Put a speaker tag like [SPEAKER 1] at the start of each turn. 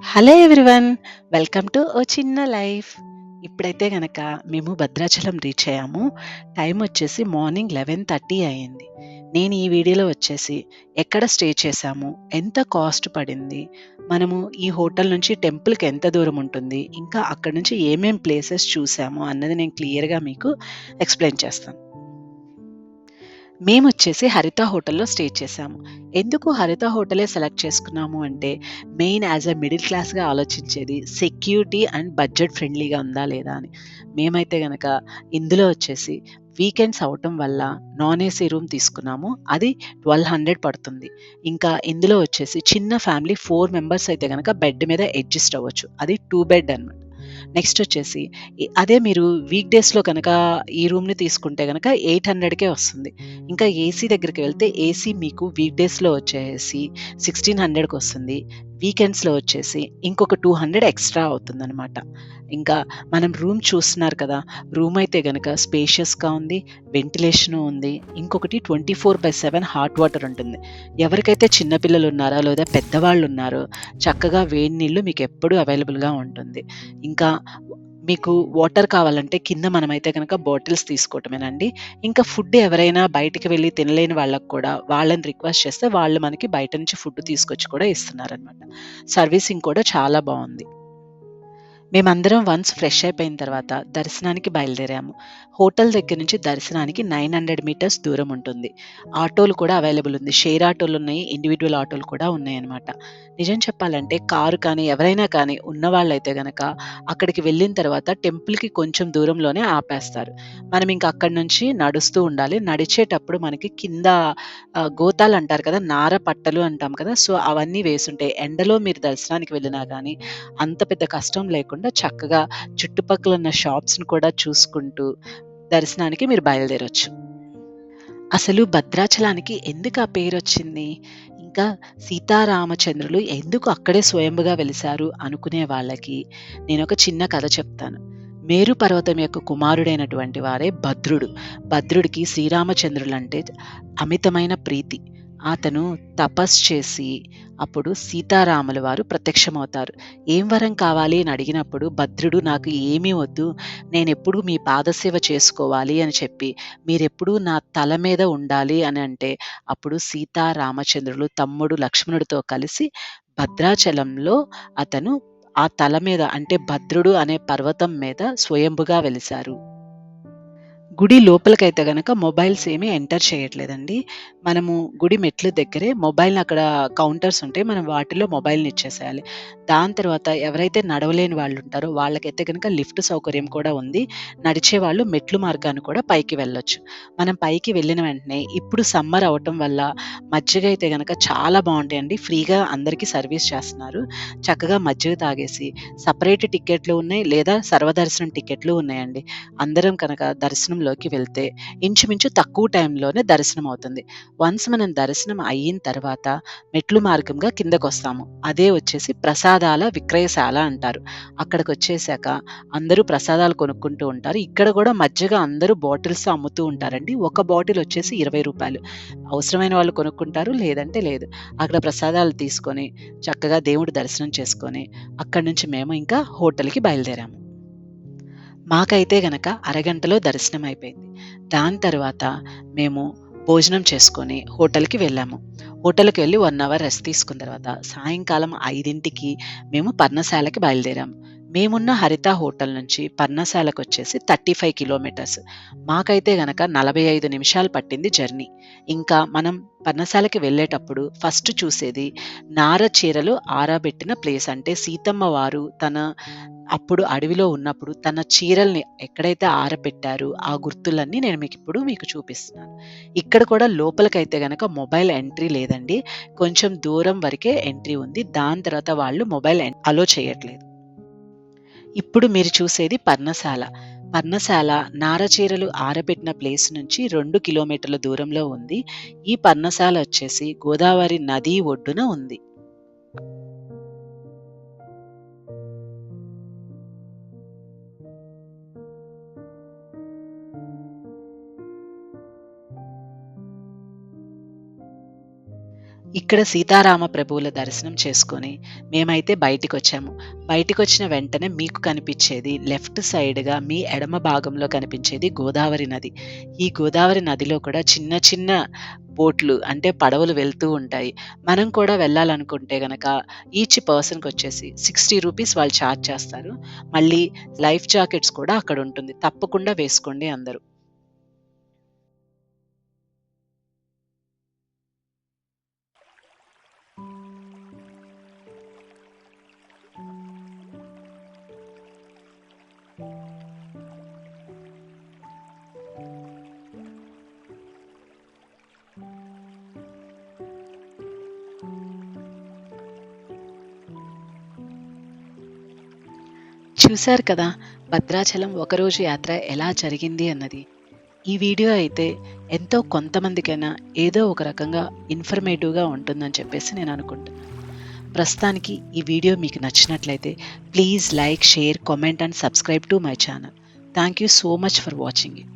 [SPEAKER 1] Hello everyone, welcome to ఓ చిన్న life. ఇప్పుడైతే గనక మేము భద్రాచలం రీచ్ అయ్యాము. టైం వచ్చేసి మార్నింగ్ 11:30 అయ్యింది. నేను ఈ వీడియోలో వచ్చేసి ఎక్కడ స్టే చేశాము, ఎంత కాస్ట్ పడింది, మనము ఈ హోటల్ నుంచి టెంపుల్కి ఎంత దూరం ఉంటుంది, ఇంకా అక్కడ నుంచి ఏమేం ప్లేసెస్ చూసాము అన్నది నేను క్లియర్గా మీకు ఎక్స్ప్లెయిన్ చేస్తాను. మేమొచ్చేసి హరిత హోటల్‌లో స్టే చేశాము. ఎందుకు హరిత హోటలే సెలెక్ట్ చేసుకున్నాము అంటే, మెయిన్ యాస్ ఎ మిడిల్ క్లాస్‌గా ఆలోచించేది సెక్యూరిటీ అండ్ బడ్జెట్ ఫ్రెండ్లీగా ఉందా లేదా అని. మేమైతే గనక ఇందులో వచ్చేసి వీకెండ్స్ అవ్వటం వల్ల నాన్ ఏసీ రూమ్ తీసుకున్నాము. అది 1200 పడుతుంది. ఇంకా ఇందులో వచ్చేసి చిన్న ఫ్యామిలీ 4 మెంబర్స్ అయితే గనక బెడ్ మీద అడ్జస్ట్ అవ్వచ్చు. అది 2 బెడ్ అనమాట. నెక్స్ట్ వచ్చేసి అదే మీరు వీక్ డేస్‌లో గనక ఈ రూమ్‌ని తీసుకుంటే గనక 800కే వస్తుంది. ఇంకా ఏసీ దగ్గరికి వెళ్తే ఏసీ మీకు వీక్ డేస్‌లో వచ్చేసి 1600కి వస్తుంది. వీకెండ్స్‌లో వచ్చేసి ఇంకొక 200 ఎక్స్‌ట్రా అవుతుందనమాట. ఇంకా మనం రూమ్ చూస్తున్నారు కదా! రూమ్ అయితే గనక స్పేషియస్‌గా ఉంది. వెంటిలేషను ఉంది. ఇంకొకటి 24/7 హాట్ వాటర్ ఉంటుంది. ఎవరికైతే చిన్న పిల్లలున్నారో లేదా పెద్దవాళ్ళున్నారో చక్కగా వేడి నీళ్ళు మీకెప్పుడూ అవైలబుల్‌గా ఉంటుంది. ఇంకా మీకు వాటర్ కావాలంటే కింద మనమైతే గనక బాటిల్స్ తీసుకోవటమేనండి. ఇంకా ఫుడ్ ఎవరైనా బయటికి వెళ్లి తినలేని వాళ్ళకి కూడా వాళ్ళని రిక్వెస్ట్ చేస్తే వాళ్ళు మనకి బయట నుంచి ఫుడ్ తీసుకొచ్చి కూడా ఇస్తున్నారనమాట. సర్వీసింగ్ కూడా చాలా బావుంది. మేమందరం వన్స్ ఫ్రెష్ అయిపోయిన తర్వాత దర్శనానికి బయలుదేరాము. హోటల్ దగ్గర నుంచి దర్శనానికి 900 మీటర్స్ దూరం ఉంటుంది. ఆటోలు కూడా అవైలబుల్ ఉంది. షేర్ ఆటోలున్నాయి. ఇండివిడ్యువల్ ఆటోలు కూడా ఉన్నాయన్నమాట. నిజం చెప్పాలంటే కారు కానీ, ఎవరైనా కానీ ఉన్నవాళ్ళైతే గనక అక్కడికి వెళ్ళిన తర్వాత టెంపుల్‌కి కొంచెం దూరంలోనే ఆపేస్తారు. మనం ఇంక అక్కడి నుంచి నడుస్తూ ఉండాలి. నడిచేటప్పుడు మనకి కింద గోతాలంటారు కదా! నార పట్టలు అంటాం కదా! సో, అవన్నీ వేసుంటాయి. ఎండలో మీరు దర్శనానికి వెళ్ళినా గానీ అంత పెద్ద కష్టం లేకుండా చక్కగా చుట్టుపక్కల ఉన్న షాప్స్‌ని కూడా చూసుకుంటూ దర్శనానికి మీరు బయలుదేరొచ్చు. అసలు భద్రాచలానికి ఎందుకు ఆ పేరొచ్చింది? ఇంకా సీతారామచంద్రులు ఎందుకు అక్కడే స్వయంభుగా వెలిసారు అనుకునే వాళ్ళకి నేనొక చిన్న కథ చెప్తాను. మేరు పర్వతం యొక్క కుమారుడైనటువంటి వారే భద్రుడు. భద్రుడికి శ్రీరామచంద్రులంటే అమితమైన ప్రీతి. అతను తపస్సు చేసి అప్పుడు సీతారాముల వారు ప్రత్యక్షమవుతారు. ఏం వరం కావాలి అని అడిగినప్పుడు భద్రుడు నాకు ఏమీ వద్దు. నేనెప్పుడు మీ పాదసేవ చేసుకోవాలి అని చెప్పి మీరెప్పుడూ నా తల మీద ఉండాలి అని అంటే, అప్పుడు సీతా రామచంద్రులు తమ్ముడు లక్ష్మణుడితో కలిసి భద్రాచలంలో అతను ఆ తల మీద అంటే భద్రుడు అనే పర్వతం మీద స్వయంభుగా వెలిసారు. గుడి లోపలికైతే గనక మొబైల్స్ ఏమి ఎంటర్ చేయట్లేదండి. మనము గుడి మెట్ల దగ్గరే మొబైల్‌ని అక్కడ కౌంటర్స్ ఉంటాయి. మనం వాటిలో మొబైల్‌ని ఇచ్చేసేయాలి. దాని తర్వాత ఎవరైతే నడవలేని వాళ్ళుంటారో వాళ్ళకైతే గనక లిఫ్ట్ సౌకర్యం కూడా ఉంది. నడిచేవాళ్ళు మెట్లు మార్గాన కూడా పైకి వెళ్ళొచ్చు. మనం పైకి వెళ్ళిన వెంటనే ఇప్పుడు సమ్మర్ అవ్వటం వల్ల మజ్జిగ అయితే గనక చాలా బావుంటాయండి. ఫ్రీగా అందరికీ సర్వీస్ చేస్తున్నారు. చక్కగా మజ్జిగ తాగేసి సెపరేట్ టికెట్లు ఉన్నాయి లేదా సర్వదర్శనం టికెట్లు ఉన్నాయండి. అందరం కనుక దర్శనంలోకి వెళ్తే ఇంచుమించు తక్కువ టైంలోనే దర్శనం అవుతుంది. వన్స్ మనం దర్శనం అయిన తర్వాత మెట్లు మార్గంగా కిందకొస్తాము. అదే వచ్చేసి ప్రసాదాల విక్రయశాల అంటారు. అక్కడికొచ్చేసాక అందరూ ప్రసాదాలు కొనుక్కుంటూ ఉంటారు. ఇక్కడ కూడా మజ్జిగ అందరూ బాటిల్స్‌తో అమ్ముతూ ఉంటారండి. ఒక బాటిల్ వచ్చేసి రూ. 20. అవసరమైన వాళ్ళు కొనుక్కుంటారు. లేదంటే లేదు. అక్కడ ప్రసాదాలు తీసుకొని చక్కగా దేవుడి దర్శనం చేసుకొని అక్కడి నుంచి మేము ఇంకా హోటల్‌కి బయలుదేరాము. మాకైతే గనక అరగంటలో దర్శనం అయిపోయింది. దాని తర్వాత మేము భోజనం చేసుకొని హోటల్‌కి వెళ్ళాము. హోటల్‌కి వెళ్లి 1 అవర్ రెస్ట్ తీసుకున్న తర్వాత సాయంకాలం 5కి మేము పర్ణశాలకి బయలుదేరాము. మేమున్న హరిత హోటల్ నుంచి పర్ణశాలకొచ్చేసి 35 కిలోమీటర్స్. మాకైతే గనక 45 నిమిషాలు పట్టింది జర్నీ. ఇంకా మనం పర్ణశాలకి వెళ్ళేటప్పుడు ఫస్ట్ చూసేది నార చీరలు ఆరబెట్టిన ప్లేస్. అంటే సీతమ్మ వారు తన అప్పుడు అడవిలో ఉన్నప్పుడు తన చీరల్ని ఎక్కడైతే ఆరపెట్టారో ఆ గుర్తులన్నీ నేను మీకు చూపిస్తున్నాను. ఇక్కడ కూడా లోపలికైతే గనక మొబైల్ ఎంట్రీ లేదండి. కొంచెం దూరం వరకే ఎంట్రీ ఉంది. దాని తర్వాత వాళ్ళు మొబైల్ అలో చేయట్లేదు. ఇప్పుడు మీరు చూసేది పర్ణశాల. పర్ణశాల నారచీరలు ఆరబెట్టిన ప్లేస్ నుంచి 2 కిలోమీటర్ల దూరంలో ఉంది. ఈ పర్ణశాల వచ్చేసి గోదావరి నది ఒడ్డున ఉంది. ఇక్కడ సీతారామ ప్రభువుల దర్శనం చేసుకొని మేమైతే బయటికొచ్చాము. బయటికొచ్చిన వెంటనే మీకు కనిపిచ్చేది లెఫ్ట్ సైడ్‌గా మీ ఎడమ భాగంలో కనిపించేది గోదావరి నది. ఈ గోదావరి నదిలో కూడా చిన్న చిన్న బోట్లు అంటే పడవలు వెళ్తూ ఉంటాయి. మనం కూడా వెళ్ళాలనుకుంటే గనక ఈచ్ పర్సన్‌కొచ్చేసి ₹60 వాళ్ళు చార్జ్ చేస్తారు. మళ్ళీ లైఫ్ జాకెట్స్ కూడా అక్కడుంటుంది. తప్పకుండా వేసుకోండి అందరూ. చూసారు కదా! భద్రాచలం ఒకరోజు యాత్ర ఎలా జరిగింది అన్నది. ఈ వీడియో అయితే ఎంతో కొంతమందికైనా ఏదో ఒక రకంగా ఇన్ఫర్మేటివ్‌గా ఉంటుందని చెప్పేసి నేను అనుకుంటున్నాను. ప్రస్తుతానికి ఈ వీడియో మీకు నచ్చినట్లయితే please like, share, comment and subscribe to my channel. Thank you so much for watching it.